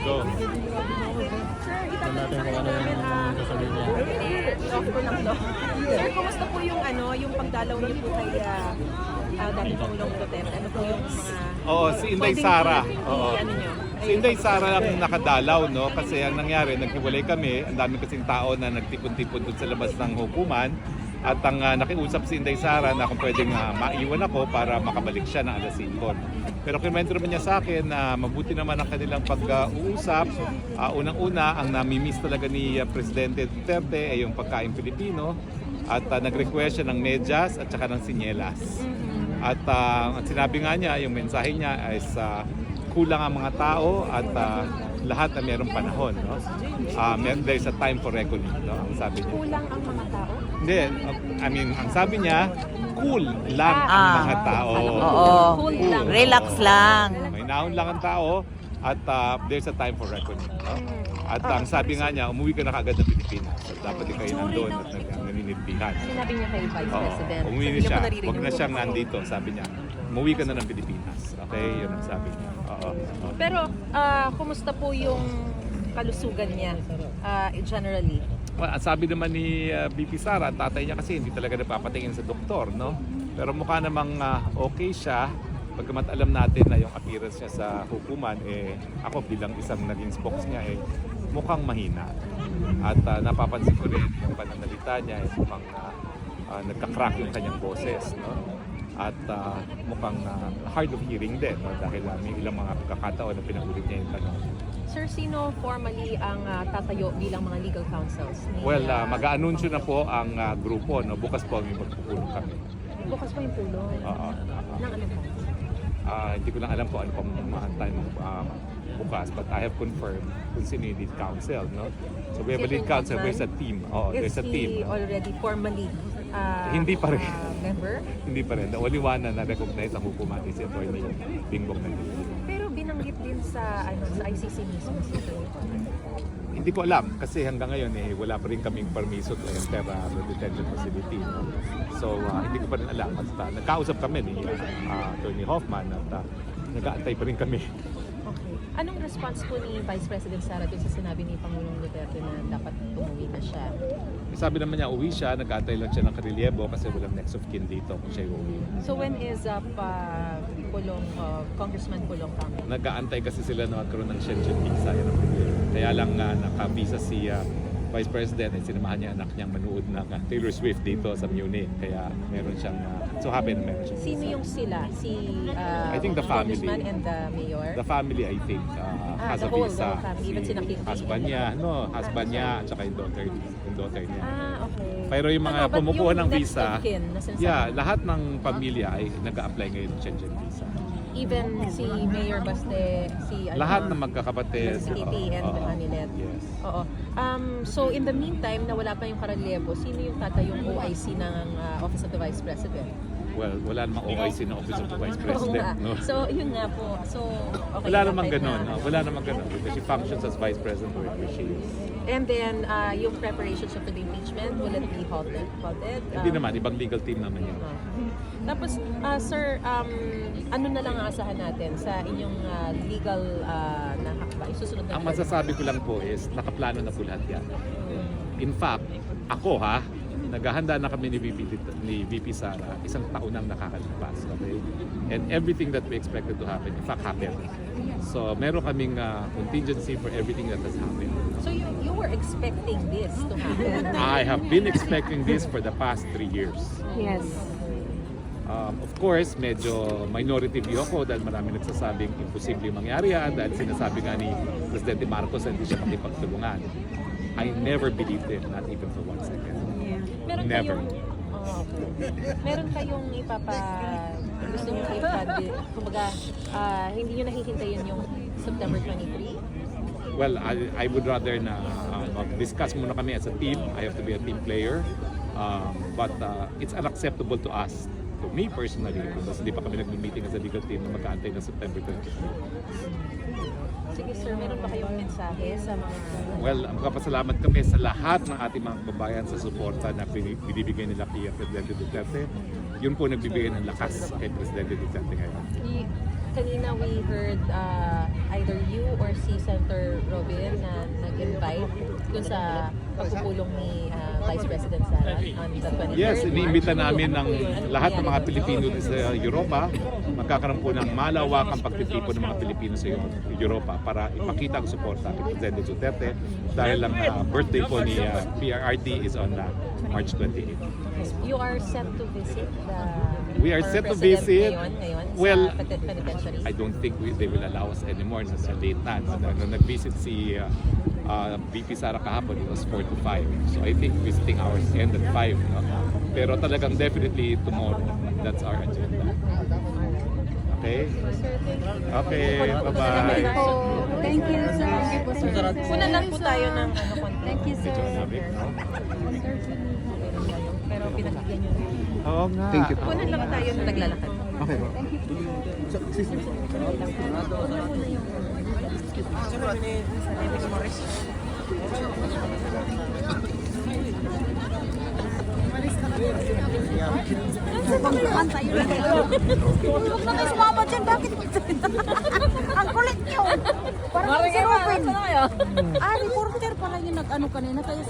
go. Sir, itatanong sa kanya namin, sasabihin niya. off ko lang to. Sir, kumusta po yung yung pagdalaw niyo po kay dating Pangulong Duterte? Ano po yung mga... Oo, si Inday pwedeng Sara. ano niyo? Si Inday Sara lang nakadalaw, no? Kasi ang nangyari, naghiwalay kami. Ang dami kasing tao na nagtipon-tipon doon sa labas ng hukuman. At ang nakiusap si Inday Sara na kung pwedeng maiwan ako para makabalik siya ng alas 5. Pero kinuwento naman niya sa akin na mabuti naman ang kanilang pag-uusap. Unang-una, ang namimiss talaga ni Presidente Duterte ay yung pagkain Pilipino. At nag-request siya ng medyas at saka ng sinyelas. At ang sinabi nga niya, yung mensahe niya is kulang ang mga tao at lahat na mayroong panahon. No? There's a time for reckoning. No? Ang sabi niya. Kulang ang mga tao? Hindi, I mean, ang sabi niya, cool lang ang mga tao. Oo. Cool lang. Relax lang. May naon lang ang tao at there's a time for reckoning. No? At ang sabi nga niya, umuwi ka na kagad ng Pilipinas. So, dapat di kayo nandun at naninilbihan. Sinabi niya kay Vice President. Umuwi Hindi na siya. mo naririnig Huwag na po. siyang nandito, sabi niya. Umuwi ka na ng Pilipinas. Okay, yun ang sabi niya. Oo. Pero, kumusta po yung kalusugan niya generally? Well, ang sabi naman ni BP Sara, ang tatay niya kasi hindi talaga napapatingin sa doktor, no? Pero mukha namang okay siya. Pagkamat alam natin na yung appearance niya sa hukuman, ako bilang isang naging spokes niya, mukhang mahina. At napapansin ko rin yung pananalita niya, mukhang nagka-crack yung kanyang boses, no? At mukhang hard of hearing din, no? Dahil may ilang mga pagkakataon na pinag-ulit niya yung tanong. Sir, sino formally ang tatayo bilang mga legal counsels? Well, mag-aanunsyo na po ang grupo, no? Bukas po ang magpupulong kami. Bukas pa yung pulong. Oo. Nang ano po? Hindi ko lang alam kung ano pang time bukas, but I have confirmed kung sino yung lead counsel, no? So we have a lead counsel, there's a team. Oh, there's a team. Is he already formally Hindi pa rin. member? Hindi pa rin. The only one na na-recognize ang hukuman is si Atty. Bingbong Mendoza. Pero binanggit din sa sa ICC mismo si Hindi ko alam kasi hanggang ngayon wala pa rin kaming permiso to enter the detention facility. No? So hindi ko pa rin alam. Basta nagkausap kami ni Atty. Hoffman at nag-aantay pa rin kami. Okay. Anong response po ni Vice President Sara dun sa sinabi ni Pangulong Duterte na dapat umuwi na siya? Sabi naman niya uwi siya, nag-aantay lang siya ng karelyebo kasi walang next of kin dito kung siya uwi. So when is Congressman Pulong coming? Nag-aantay kasi sila na magkaroon ng Shenzhen visa, yan ang problema. Kaya lang naka-visa si Vice President at sinamahan niya anak niyang manood ng Taylor Swift dito sa Munich. Kaya meron siyang, so happy na meron siyang visa. Sino yung sila? Si I think the family. Congressman and the mayor? The family, I think, has a the whole visa. family, even sina Kitty. Husband niya, husband niya at saka yung daughter niya. Okay. Pero yung mga but kumukuha yung ng next visa, of kin na sinasabi yeah, mo? lahat ng pamilya ay nag-a-apply ngayon ng Shenzhen visa. Even si Mayor Baste, si Lahat ng magkakapatid. si Kitty and Anilet. Yes. Oo. So in the meantime, na wala pa yung karelyebo, sino yung tatayong OIC ng Office of the Vice President? Well, wala namang OIC ng Office of the Vice Oo President. nga. No? So yun nga po. So okay. Wala na, namang kahit ganun. na- Wala namang ganun. Because she functions as Vice President wherever she is. And then yung preparations of the impeachment, will it be halted? Hindi naman. Ibang legal team naman yun. Tapos, sir, ano na lang ang asahan natin sa inyong legal na hakbang? Isusunod na Ang masasabi ko lang po is nakaplano na po lahat yan. In fact, ako naghahanda na kami ni VP Sara isang taon nang nakakalipas. Okay? And everything that we expected to happen, in fact, happened. So, meron kaming contingency for everything that has happened. So you were expecting this to happen? I have been expecting this for the past 3 years. Yes. Of course, medyo minority view ako dahil marami nagsasabing imposible mangyari yan dahil sinasabi nga ni Presidente Marcos na hindi siya makipagtulungan. I never believed it, not even for 1 second. Meron Never. Meron kayong gusto nyo kumbaga, hindi nyo nahihintayin yung September 23? Well, I would rather na mag-discuss muna kami as a team. I have to be a team player. But it's unacceptable to us, to me personally, because hindi pa kami nag-meeting as a legal team na mag-aantay ng September 23. Sige sir, meron ba kayong mensahe sa mga... Well, magpapasalamat kami sa lahat ng ating mga kababayan sa suporta na binibigay nila kay Presidente Duterte. Yun po nagbibigay ng lakas kay Presidente Duterte ngayon. Kanina we heard either you or si Senator Robin na nag-invite dun sa pagpupulong ni Vice President Sara on the 23rd. Yes, iniimbita namin ng Ano po yun? lahat ng mga Ano Pilipino sa Europa. Magkakaroon po ng malawakang pagtitipon ng mga Pilipino sa Europa para ipakita ang suporta kay Presidente Duterte dahil ang birthday po ni PRRD is on March 28. You are set to visit the We are former set to president visit. ngayon Well, sa penitentiary. I don't think they will allow us anymore. Nasa late na. Nung nag-visit si VP Sara kahapon, it was 4 to 5. So I think visiting hours end at 5. No? Pero talagang definitely tomorrow. That's our agenda. Okay? Okay, bye-bye. Thank you, sir. Una lang po tayo ng konti. Thank you, sir. Sabi, no? Pero pinagbigyan nyo. Oo nga. Thank you. Una lang tayo na naglalakad. Okay. Huwag na kayo sumama dyan. Bakit? Ang kulit niyo. Parang si Robin. Ah, reporter pala yung nag-ano kanina. Kaya